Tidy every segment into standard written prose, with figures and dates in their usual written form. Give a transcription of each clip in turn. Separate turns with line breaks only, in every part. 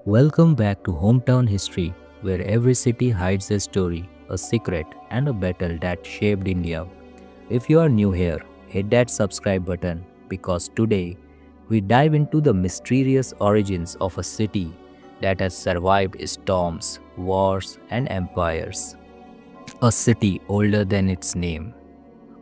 Welcome back to Hometown History, where every city hides a story, a secret, and a battle that shaped India. If you are new here, hit that subscribe button because today we dive into the mysterious origins of a city that has survived storms, wars, and empires. A city older than its name.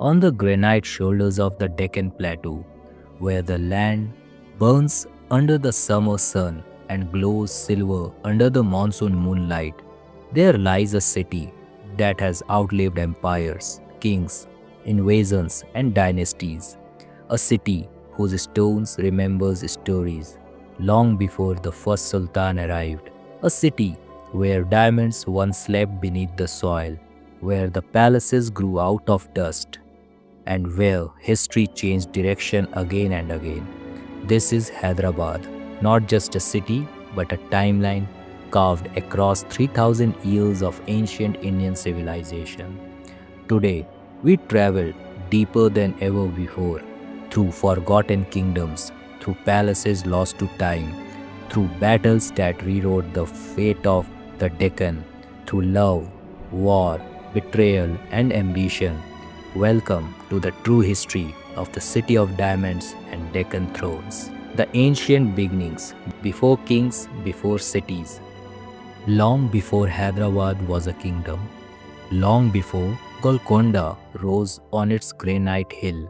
On the granite shoulders of the Deccan Plateau, where the land burns under the summer sun and glows silver under the monsoon moonlight, there lies a city that has outlived empires, kings, invasions, and dynasties. A city whose stones remembers stories long before the first sultan arrived. A city where diamonds once slept beneath the soil, where the palaces grew out of dust, and where history changed direction again and again. This is Hyderabad, not just a city, but a timeline carved across 3000 years of ancient Indian civilization. Today, we travel deeper than ever before, through forgotten kingdoms, through palaces lost to time, through battles that rewrote the fate of the Deccan, through love, war, betrayal, and ambition. Welcome to the true history of the City of Diamonds and Deccan Thrones. The ancient beginnings, before kings, before cities, long before Hyderabad was a kingdom, long before Golconda rose on its granite hill,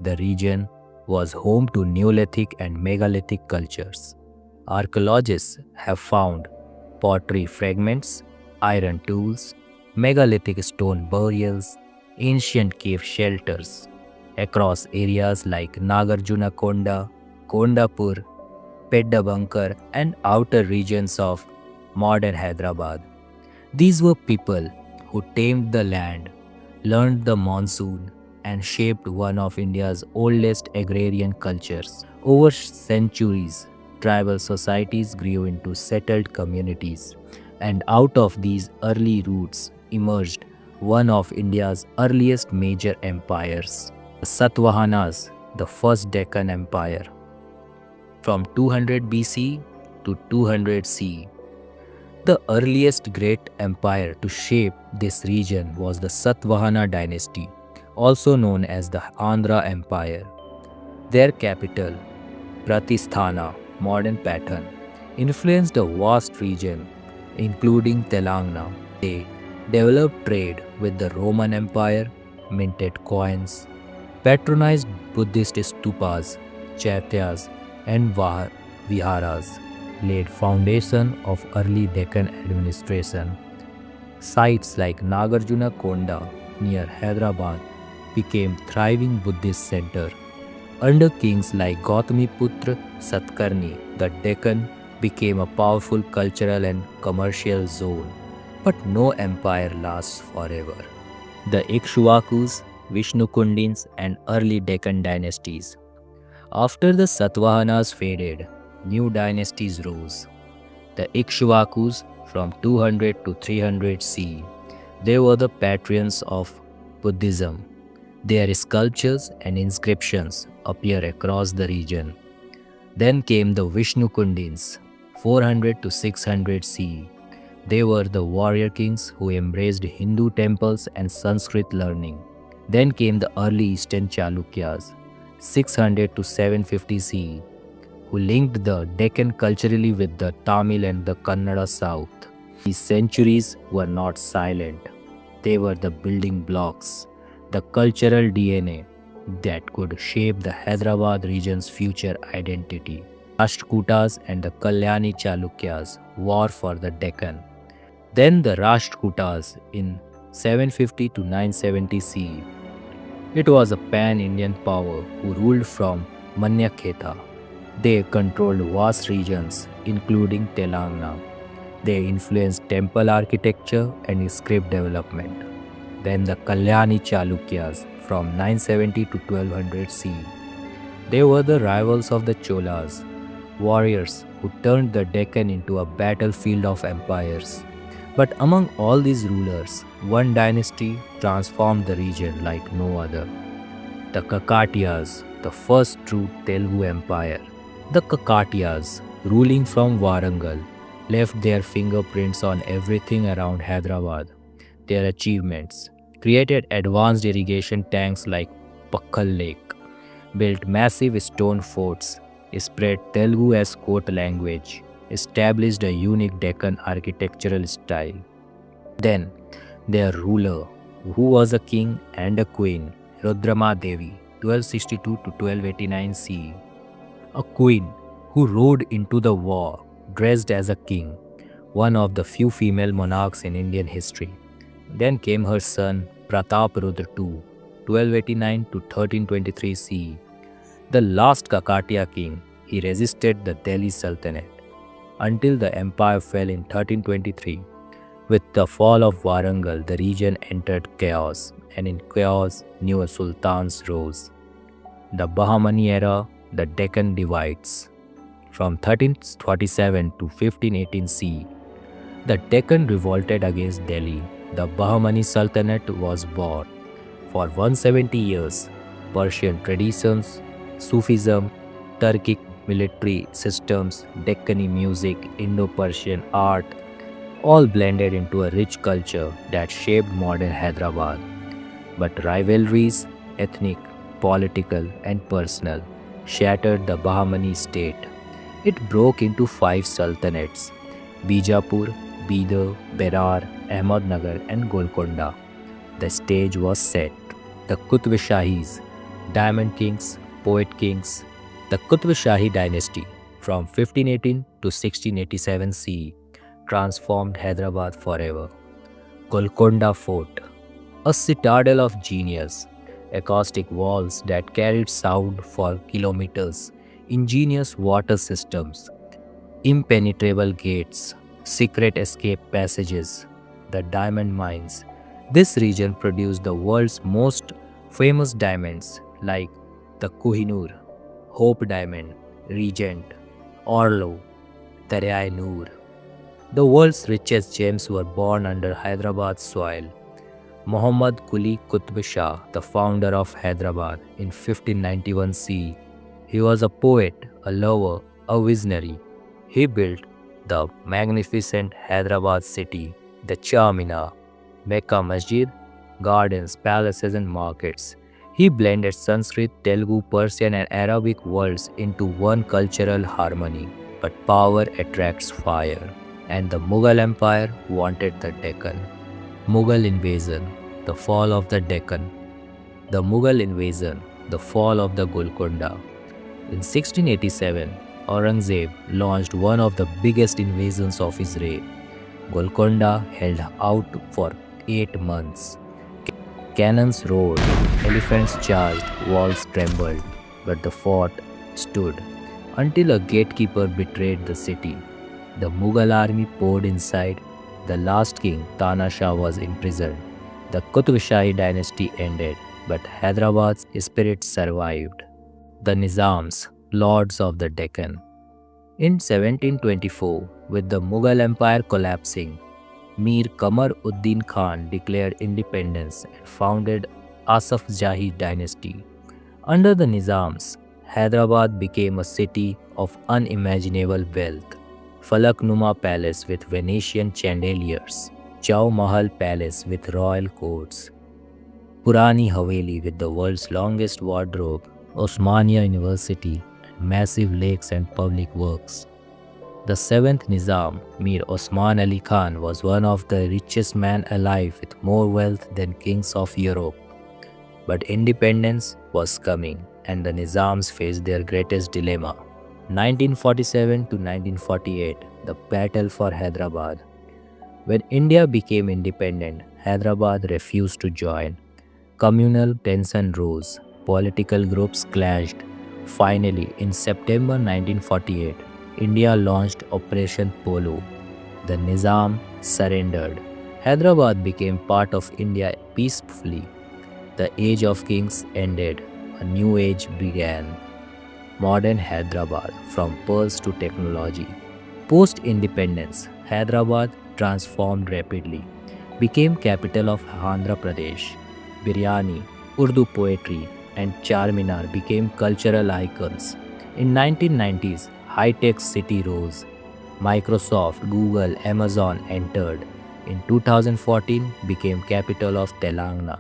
the region was home to Neolithic and megalithic cultures. Archaeologists have found pottery fragments, iron tools, megalithic stone burials, ancient cave shelters across areas like Nagarjuna Konda, Kondapur, Peddabankar, and outer regions of modern Hyderabad. These were people who tamed the land, learned the monsoon, and shaped one of India's oldest agrarian cultures. Over centuries, tribal societies grew into settled communities, and out of these early roots emerged one of India's earliest major empires, the Satavahanas, the first Deccan Empire. From 200 BC to 200 CE, the earliest great empire to shape this region was the Satvahana dynasty, also known as the Andhra Empire. Their capital, Pratisthana, modern Patan, influenced a vast region, including Telangana. They developed trade with the Roman Empire, minted coins, patronized Buddhist stupas, chaityas, and viharas, laid foundation of early Deccan administration. Sites like Nagarjuna Konda near Hyderabad became thriving Buddhist center. Under kings like Gautamiputra Satkarni, the Deccan became a powerful cultural and commercial zone. But no empire lasts forever. The Ikshvakus, Vishnukundins, and early Deccan dynasties. After the Satavahanas faded, new dynasties rose. The Ikshvakus from 200 to 300 CE. They were the patrons of Buddhism. Their sculptures and inscriptions appear across the region. Then came the Vishnukundins, 400 to 600 CE. They were the warrior kings who embraced Hindu temples and Sanskrit learning. Then came the early Eastern Chalukyas, 600 to 750 CE, who linked the Deccan culturally with the Tamil and the Kannada south. These centuries were not silent. They were the building blocks, the cultural DNA that could shape the Hyderabad region's future identity. Rashtrakutas and the Kalyani Chalukyas war for the Deccan. Then the Rashtrakutas in 750 to 970 CE. It was a pan-Indian power who ruled from Manyakhetha. They controlled vast regions, including Telangana. They influenced temple architecture and script development. Then the Kalyani Chalukyas from 970 to 1200 CE. They were the rivals of the Cholas, warriors who turned the Deccan into a battlefield of empires. But among all these rulers, one dynasty transformed the region like no other. The Kakatiyas, the first true Telugu empire. The Kakatiyas, ruling from Warangal, left their fingerprints on everything around Hyderabad. Their achievements created advanced irrigation tanks like Pakkal Lake, built massive stone forts, spread Telugu as court language, established a unique Deccan architectural style. Then, their ruler, who was a king and a queen, Rudrama Devi, 1262 to 1289 CE, a queen who rode into the war dressed as a king, one of the few female monarchs in Indian history. Then came her son Pratap Rudra II, 1289 to 1323 CE, the last Kakatiya king. He resisted the Delhi Sultanate until the empire fell in 1323. With the fall of Warangal, the region entered chaos, and in chaos, new sultans rose. The Bahmani era, the Deccan divides. From 1347 to 1518 CE, the Deccan revolted against Delhi. The Bahmani Sultanate was born. For 170 years, Persian traditions, Sufism, Turkic military systems, Deccani music, Indo-Persian art, all blended into a rich culture that shaped modern Hyderabad. But rivalries, ethnic, political, and personal, shattered the Bahmani state. It broke into five sultanates: Bijapur, Bidar, Berar, Ahmednagar, and Golconda. The stage was set. The Qutb Shahis, Diamond Kings, Poet Kings. The Qutb Shahi dynasty from 1518 to 1687 CE transformed Hyderabad forever. Golconda Fort, a citadel of genius, acoustic walls that carried sound for kilometers, ingenious water systems, impenetrable gates, secret escape passages, the diamond mines. This region produced the world's most famous diamonds like the Kohinoor, Hope Diamond, Regent, Orlo, Darya Noor. The world's richest gems were born under Hyderabad's soil. Muhammad Quli Qutb Shah, the founder of Hyderabad in 1591 CE, he was a poet, a lover, a visionary. He built the magnificent Hyderabad city, the Charminar, Mecca Masjid, gardens, palaces, and markets. He blended Sanskrit, Telugu, Persian, and Arabic worlds into one cultural harmony. But power attracts fire, and the Mughal Empire wanted the Deccan. Mughal invasion, the fall of the Deccan. The Mughal invasion, the fall of the Golconda. In 1687, Aurangzeb launched one of the biggest invasions of his reign. Golconda held out for 8 months. Cannons roared, elephants charged, walls trembled, but the fort stood until a gatekeeper betrayed the city. The Mughal army poured inside. The last king, Tana Shah, was imprisoned. The Qutb Shahi dynasty ended, but Hyderabad's spirit survived. The Nizams, lords of the Deccan. In 1724, with the Mughal Empire collapsing, Mir Qamar Uddin Khan declared independence and founded Asaf Jahi dynasty. Under the Nizams, Hyderabad became a city of unimaginable wealth. Falaknuma Palace with Venetian chandeliers, Chau Mahal Palace with royal courts, Purani Haveli with the world's longest wardrobe, Osmania University, massive lakes and public works. The seventh Nizam, Mir Osman Ali Khan, was one of the richest men alive with more wealth than kings of Europe. But independence was coming, and the Nizams faced their greatest dilemma. 1947 to 1948, the battle for Hyderabad. When India became independent, Hyderabad refused to join. Communal tension rose, political groups clashed. Finally, in September 1948, India launched Operation Polo. The Nizam surrendered. Hyderabad became part of India peacefully. The age of kings ended. A new age began. Modern Hyderabad, from pearls to technology. Post-independence, Hyderabad transformed rapidly, became capital of Andhra Pradesh. Biryani, Urdu poetry, and Charminar became cultural icons. In 1990s, high-tech city rose. Microsoft, Google, Amazon entered. In 2014 became capital of Telangana.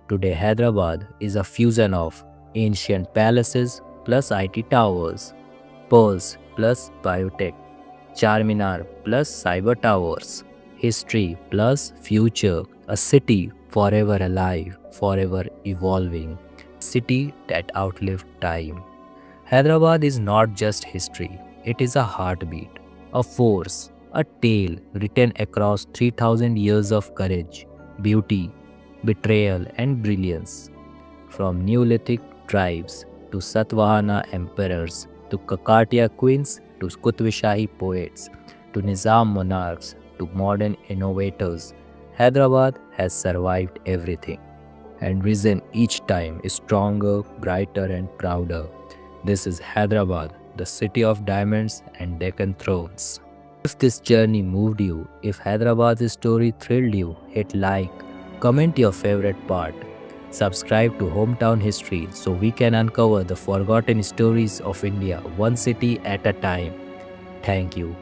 Today Hyderabad is a fusion of ancient palaces plus IT towers, pearls plus biotech, Charminar plus cyber towers, history plus future, a city forever alive, forever evolving, city that outlived time. Hyderabad is not just history, it is a heartbeat, a force, a tale written across 3000 years of courage, beauty, betrayal, and brilliance. From Neolithic tribes to Satvahana emperors to Kakatiya queens to Qutb Shahi poets to Nizam monarchs to modern innovators, Hyderabad has survived everything and risen each time stronger, brighter, and prouder. This is Hyderabad, the city of diamonds and Deccan thrones. If this journey moved you, if Hyderabad's story thrilled you, hit like, comment your favorite part, subscribe to Hometown History so we can uncover the forgotten stories of India one city at a time. Thank you.